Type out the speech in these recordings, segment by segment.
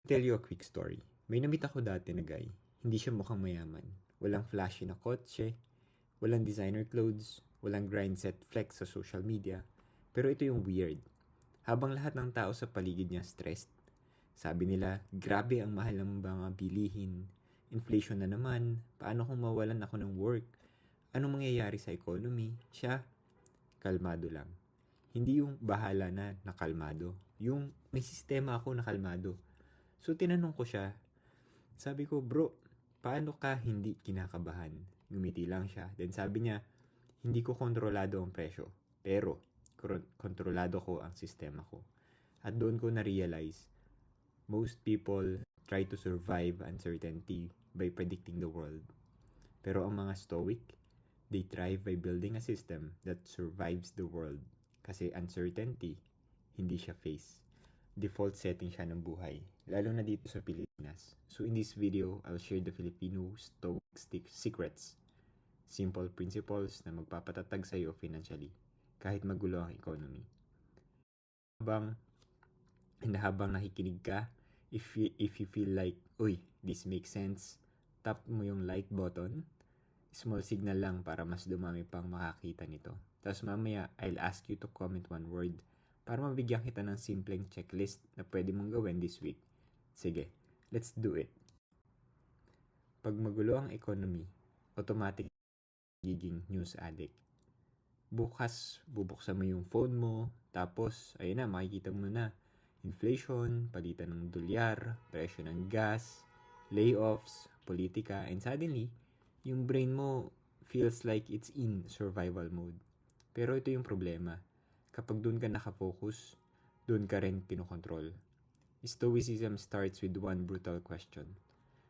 Tell you a quick story. May namit ako dati na guy. Hindi siya mukhang mayaman. Walang flashy na kotse, walang designer clothes, walang grind set flex sa social media. Pero ito yung weird. Habang lahat ng tao sa paligid niya stressed, sabi nila, grabe ang mahal ng mga bilihin. Inflation na naman. Paano kung mawalan ako ng work? Anong mangyayari sa economy? Siya, kalmado lang. Hindi yung bahala na nakalmado. Yung may sistema ako nakalmado. So tinanong ko siya, sabi ko, bro, paano ka hindi kinakabahan? Ngumiti lang siya. Then sabi niya, hindi ko kontrolado ang presyo, pero kontrolado ko ang sistema ko. At doon ko na-realize, most people try to survive uncertainty by predicting the world. Pero ang mga stoic, they thrive by building a system that survives the world. Kasi uncertainty, hindi siya face. Default setting siya ng buhay, lalo na dito sa Pilipinas. So in this video, I'll share the Filipino stoic secrets. Simple principles na magpapatatag sa iyo financially, kahit magulo ang economy. Habang nakikinig ka, if you feel like, uy, this makes sense, tap mo yung like button. Small signal lang para mas dumami pang makakita nito. Tapos mamaya, I'll ask you to comment one word para mabigyan kita ng simpleng checklist na pwede mong gawin this week. Sige, let's do it. Pag magulo ang economy, automatic giging news addict. Bubuksan mo yung phone mo, tapos, ayun na, makikita mo na. Inflation, palitan ng dolyar, presyo ng gas, layoffs, politika, and suddenly, yung brain mo feels like it's in survival mode. Pero ito yung problema. Kapag doon ka nakafocus, doon ka rin kinokontrol. Stoicism starts with one brutal question.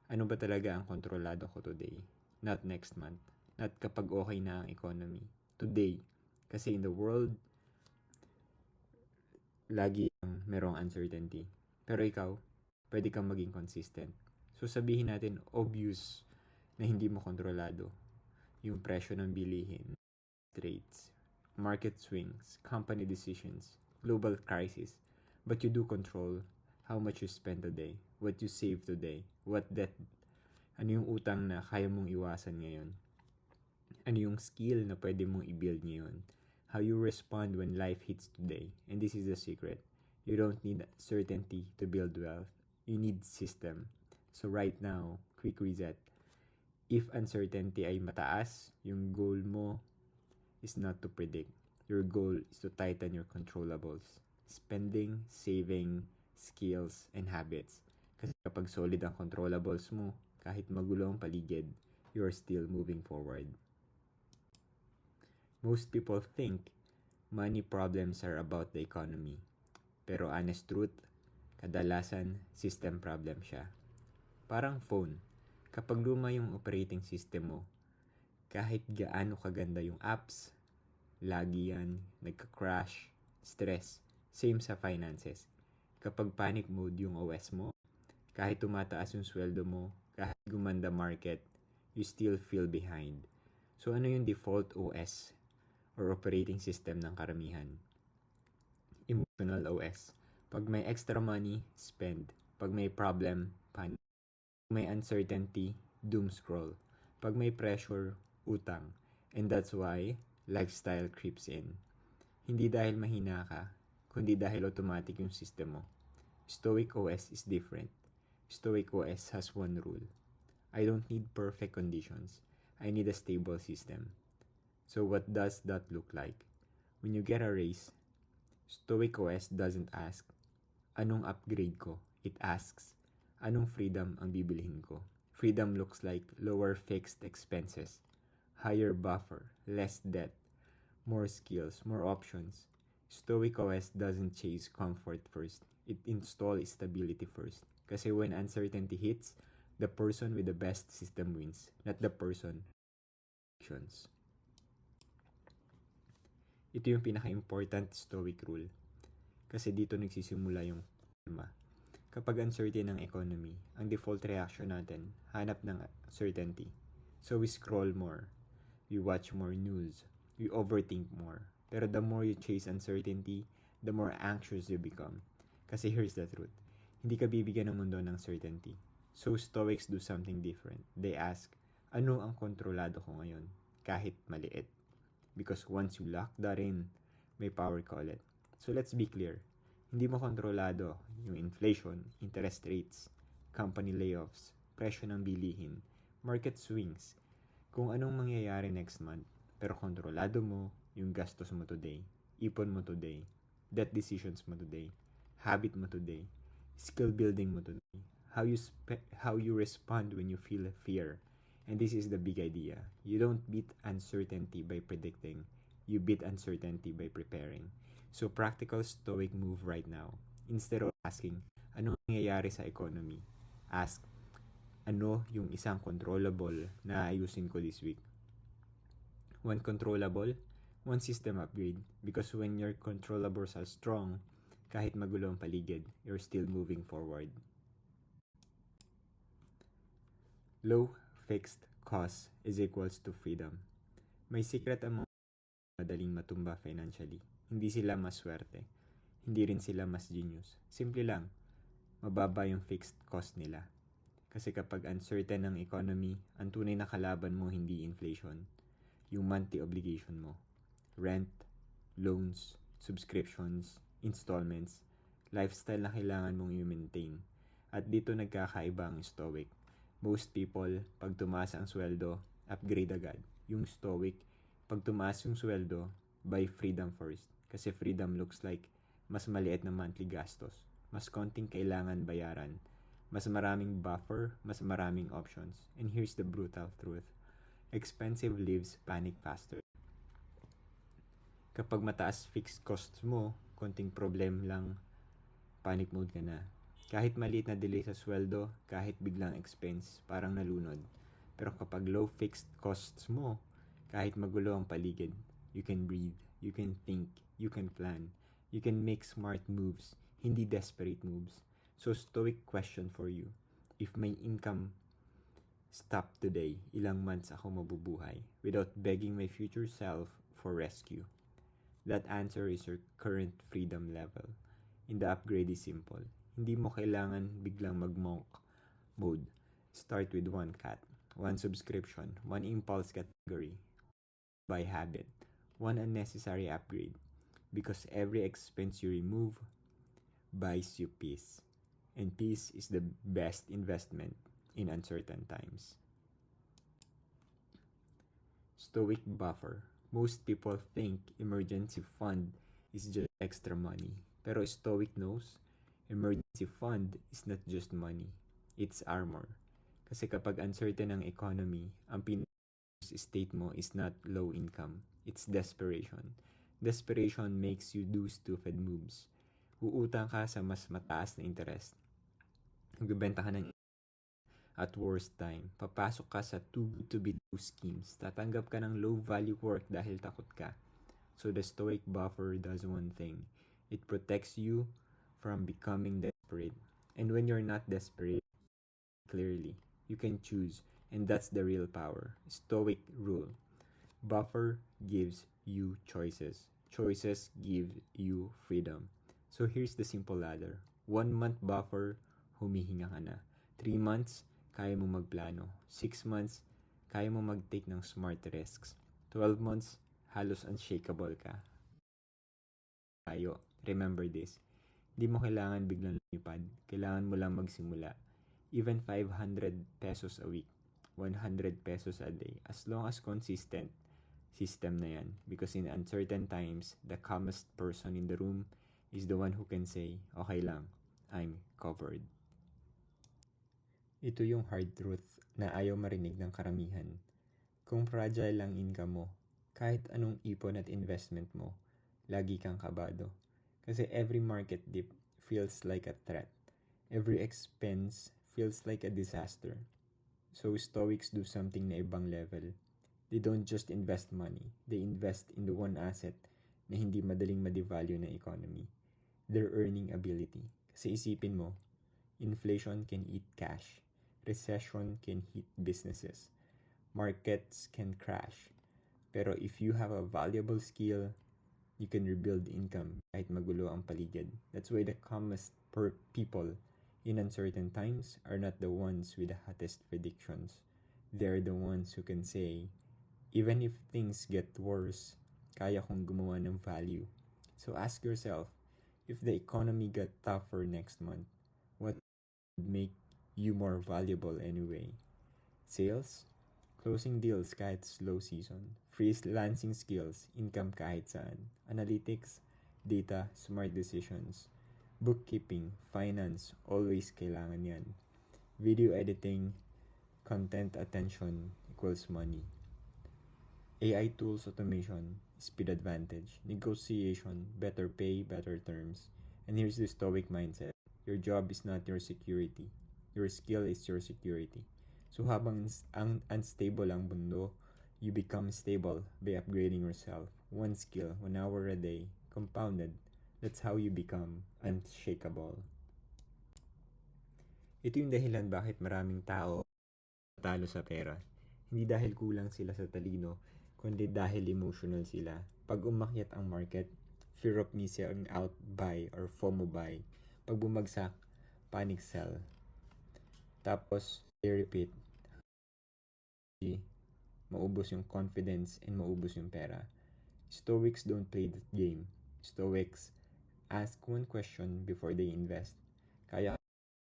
Ano ba talaga ang kontrolado ko today? Not next month. Not kapag okay na ang economy. Today. Kasi in the world, lagi merong uncertainty. Pero ikaw, pwede kang maging consistent. So sabihin natin, obvious na hindi mo kontrolado. Yung presyo ng bilihin, rates, market swings, company decisions, global crisis. But you do control how much you spend today, what you save today, what debt, ano yung utang na kaya mong iwasan ngayon, ano yung skill na pwede mong i-build ngayon, how you respond when life hits today. And this is the secret. You don't need certainty to build wealth. You need system. So right now, quick reset. If uncertainty ay mataas, yung goal mo is not to predict. Your goal is to tighten your controllables. Spending, saving, skills, and habits. Kasi kapag solid ang controllables mo, kahit magulo ang paligid, you're still moving forward. Most people think money problems are about the economy. Pero honest truth, kadalasan system problem siya. Parang phone. Kapag luma yung operating system mo, kahit gaano kaganda yung apps, lagi yan, nagka-crash, stress. Same sa finances. Kapag panic mode yung OS mo, kahit tumataas yung sweldo mo, kahit gumanda market, you still feel behind. So ano yung default OS or operating system ng karamihan? Emotional OS. Pag may extra money, spend. Pag may problem, panic. Pag may uncertainty, doom scroll. Pag may pressure, utang. And that's why lifestyle creeps in. Hindi dahil mahina ka, kundi dahil automatic yung system mo. Stoic OS is different. Stoic OS has one rule. I don't need perfect conditions. I need a stable system. So what does that look like? When you get a raise, Stoic OS doesn't ask, anong upgrade ko? It asks, anong freedom ang bibilhin ko? Freedom looks like lower fixed expenses, higher buffer, less debt, more skills, more options. Stoic OS doesn't chase comfort first. It installs stability first. Kasi when uncertainty hits, the person with the best system wins, not the person actions. Ito yung pinaka-important Stoic rule. Kasi dito nagsisimula yung problema. Kapag uncertain ang economy, ang default reaction natin, hanap ng certainty. So we scroll more, we watch more news, we overthink more. Pero the more you chase uncertainty, the more anxious you become. Kasi here's the truth. Hindi ka bibigyan ng mundo ng certainty. So Stoics do something different. They ask, ano ang kontrolado ko ngayon? Kahit maliit. Because once you lock that in, may power ka ulit. So let's be clear. Hindi mo kontrolado yung inflation, interest rates, company layoffs, presyo ng bilihin, market swings, kung anong mangyayari next month. Pero kontrolado mo yung gastos mo today, ipon mo today, debt decisions mo today, habit mo today, skill building mo today, how you respond when you feel fear. And this is the big idea. You don't beat uncertainty by predicting. You beat uncertainty by preparing. So practical stoic move right now. Instead of asking, ano nangyayari sa economy? Ask, ano yung isang controllable na ayusin ko this week? One controllable, one system upgrade. Because when your controllables are strong, kahit magulo ang paligid, you're still moving forward. Low fixed cost is equals to freedom. May secret ang mga madaling matumba financially. Hindi sila mas swerte. Hindi rin sila mas genius. Simple lang, mababa yung fixed cost nila. Kasi kapag uncertain ang economy, ang tunay na kalaban mo hindi inflation, yung monthly obligation mo. Rent, loans, subscriptions, installments, lifestyle na kailangan mong i-maintain. At dito nagkakaiba ang stoic. Most people, pag tumaas ang sweldo, upgrade agad. Yung stoic, pag tumaas yung sweldo, buy freedom first. Kasi freedom looks like mas maliit na monthly gastos, mas konting kailangan bayaran, mas maraming buffer, mas maraming options. And here's the brutal truth. Expensive lives panic faster. Kapag mataas fixed costs mo, konting problem lang, panic mode ka na. Kahit maliit na delay sa sweldo, kahit biglang expense, parang nalunod. Pero kapag low fixed costs mo, kahit magulo ang paligid, you can breathe, you can think, you can plan, you can make smart moves, hindi desperate moves. So stoic question for you. If my income stopped today, ilang months ako mabubuhay without begging my future self for rescue? That answer is your current freedom level. And the upgrade is simple. Hindi mo kailangan biglang mag-monk mode. Start with one cat, one subscription, one impulse category, by habit, one unnecessary upgrade. Because every expense you remove buys you peace. And peace is the best investment in uncertain times. Stoic buffer. Most people think emergency fund is just extra money. Pero Stoic knows, emergency fund is not just money. It's armor. Kasi kapag uncertain ang economy, ang state mo is not low income. It's desperation. Desperation makes you do stupid moves. Uutang ka sa mas mataas na interest. Magbibenta ka ng at worst time. Papasok ka sa too good to be true schemes. Tatanggap ka ng low value work dahil takot ka. So the stoic buffer does one thing. It protects you from becoming desperate. And when you're not desperate, clearly, you can choose. And that's the real power. Stoic rule. Buffer gives you choices. Choices give you freedom. So here's the simple ladder. 1 month buffer, humihinga ka na. 3 months, kaya mo magplano. 6 months, kaya mo mag-take ng smart risks. 12 months, halos unshakable ka. Tayo, remember this. Di mo kailangan biglang lumipad. Kailangan mo lang magsimula. Even 500 pesos a week, 100 pesos a day, as long as consistent, system na yan. Because in uncertain times, the calmest person in the room is the one who can say, okay lang, I'm covered. Ito yung hard truth na ayaw marinig ng karamihan. Kung fragile ang income mo, kahit anong ipon at investment mo, lagi kang kabado. Kasi every market dip feels like a threat. Every expense feels like a disaster. So Stoics do something na ibang level. They don't just invest money. They invest in the one asset na hindi madaling ma-devalue ng economy. Their earning ability. Kasi isipin mo, inflation can eat cash. Recession can hit businesses. Markets can crash. Pero if you have a valuable skill, you can rebuild income kahit magulo ang paligid. That's why the calmest people in uncertain times are not the ones with the hottest predictions. They're the ones who can say, even if things get worse, kaya kong gumawa ng value. So ask yourself, if the economy got tougher next month, what would make you more valuable anyway? Sales, closing deals kahit slow season, freelancing skills, income kahit saan, analytics, data, smart decisions, bookkeeping, finance, always kailangan yan. Video editing, content attention equals money. AI tools automation, speed advantage, negotiation, better pay, better terms. And here's the stoic mindset. Your job is not your security. Your skill is your security. So habang ang unstable ang mundo, you become stable by upgrading yourself. One skill, 1 hour a day, compounded. That's how you become unshakable. Ito yung dahilan bakit maraming tao talo sa pera. Hindi dahil kulang sila sa talino, kundi dahil emotional sila. Pag umakyat ang market, fear of missing out buy or FOMO buy. Pag bumagsak, panic sell. Tapos, they repeat. Maubos yung confidence and maubos yung pera. Stoics don't play that game. Stoics ask one question before they invest. Kaya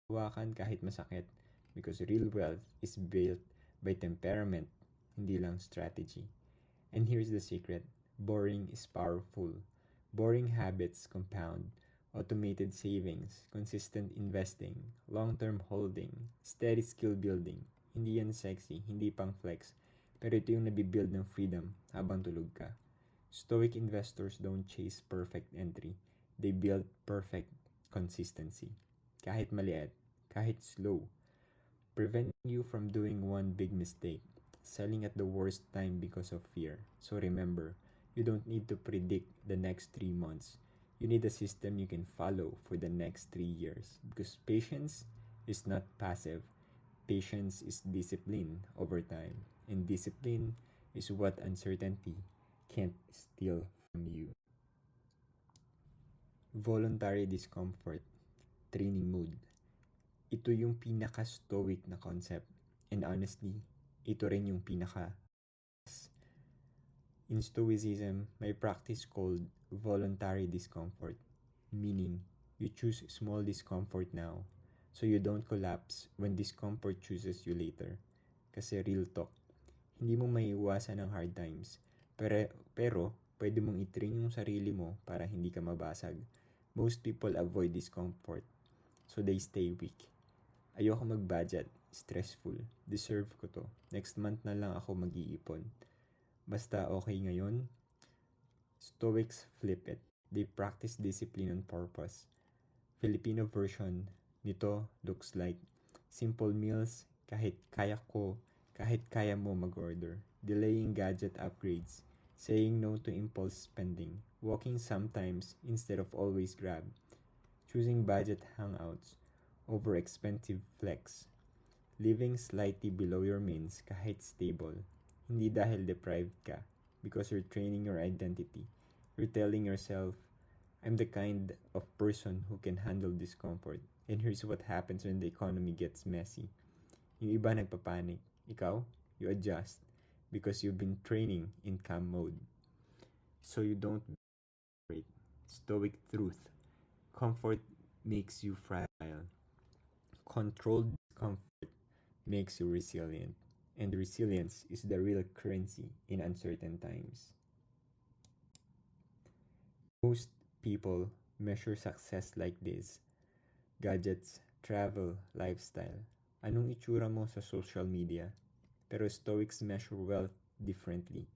hawakan kahit masakit because real wealth is built by temperament, hindi lang strategy. And here's the secret. Boring is powerful. Boring habits compound. Automated savings, consistent investing, long-term holding, steady skill building. Hindi yan sexy, hindi pang flex. Pero ito yung nabibuild ng freedom habang tulog ka. Stoic investors don't chase perfect entry. They build perfect consistency. Kahit maliit, kahit slow. Preventing you from doing one big mistake. Selling at the worst time because of fear. So remember, you don't need to predict the next 3 months. You need a system you can follow for the next 3 years. Because patience is not passive. Patience is discipline over time. And discipline is what uncertainty can't steal from you. Voluntary discomfort, training mode. Ito yung pinaka-stoic na concept. And honestly, ito rin yung pinaka. In Stoicism, may practice called voluntary discomfort, meaning you choose small discomfort now so you don't collapse when discomfort chooses you later. Kasi real talk, hindi mo maiiwasan ang hard times, pero pwede mong i-train yung sarili mo para hindi ka mabasag. Most people avoid discomfort, so they stay weak. Ayoko mag-budget, stressful, deserve ko to. Next month na lang ako mag-iipon. Basta okay ngayon. Stoics flip it. They practice discipline on purpose. Filipino version nito looks like simple meals kahit kaya mo mag-order. Delaying gadget upgrades. Saying no to impulse spending. Walking sometimes instead of always grab. Choosing budget hangouts over expensive flex. Living slightly below your means kahit stable. Hindi dahil deprived ka, because you're training your identity. You're telling yourself, I'm the kind of person who can handle discomfort. And here's what happens when the economy gets messy. Yung iba nagpapanik. Ikaw, you adjust because you've been training in calm mode. So you don't break. Stoic truth. Comfort makes you fragile. Controlled discomfort makes you resilient. And resilience is the real currency in uncertain times. Most people measure success like this. Gadgets, travel, lifestyle. Anong itsura mo sa social media? Pero Stoics measure wealth differently.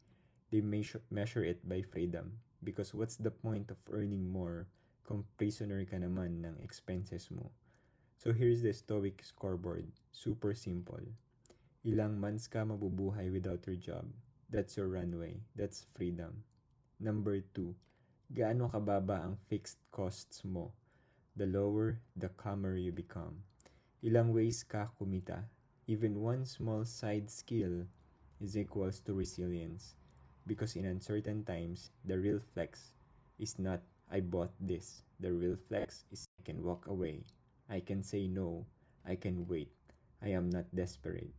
They measure it by freedom. Because what's the point of earning more kung prisoner ka naman ng expenses mo? So here's the Stoic scoreboard. Super simple. Ilang months ka mabubuhay without your job. That's your runway. That's freedom. Number 2, gaano kababa ang fixed costs mo? The lower, the calmer you become. Ilang ways ka kumita? Even one small side skill is equals to resilience. Because in uncertain times, the real flex is not I bought this. The real flex is I can walk away. I can say no. I can wait. I am not desperate.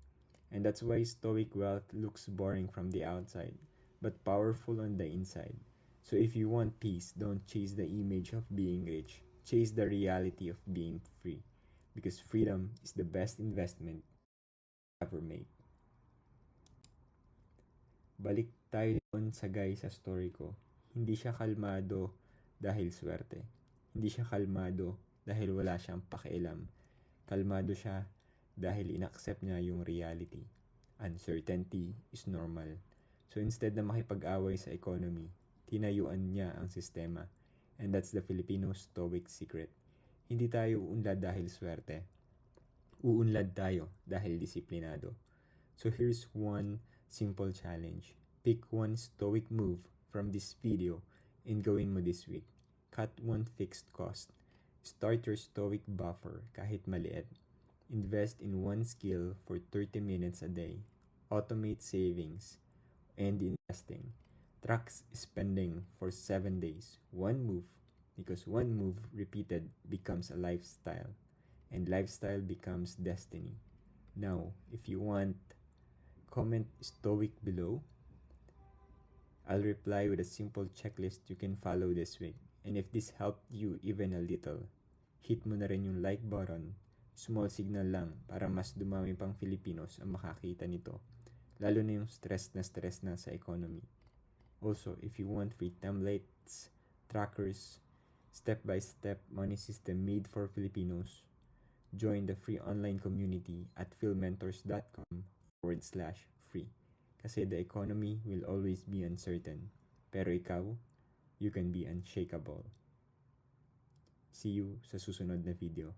And that's why stoic wealth looks boring from the outside, but powerful on the inside. So if you want peace, don't chase the image of being rich. Chase the reality of being free. Because freedom is the best investment you ever make. Balik tayo doon sa guy sa story ko. Hindi siya kalmado dahil swerte. Hindi siya kalmado dahil wala siyang pakialam. Kalmado siya dahil inaccept niya yung reality. Uncertainty is normal. So instead na makipag-away sa economy, tinayuan niya ang sistema. And that's the Filipino stoic secret. Hindi tayo uunlad dahil swerte. Uunlad tayo dahil disiplinado. So here's one simple challenge. Pick one stoic move from this video and gawin mo this week. Cut one fixed cost. Start your stoic buffer kahit maliit. Invest in one skill for 30 minutes a day. Automate savings and investing. Track spending for 7 days. One move, because one move repeated becomes a lifestyle, and lifestyle becomes destiny. Now, if you want, comment stoic below. I'll reply with a simple checklist you can follow this week. And if this helped you even a little, hit mo na rin yung like button. Small signal lang para mas dumami pang Filipinos ang makakita nito. Lalo na yung stress na sa economy. Also, if you want free templates, trackers, step-by-step money system made for Filipinos, join the free online community at philmentors.com/free. Kasi the economy will always be uncertain. Pero ikaw, you can be unshakable. See you sa susunod na video.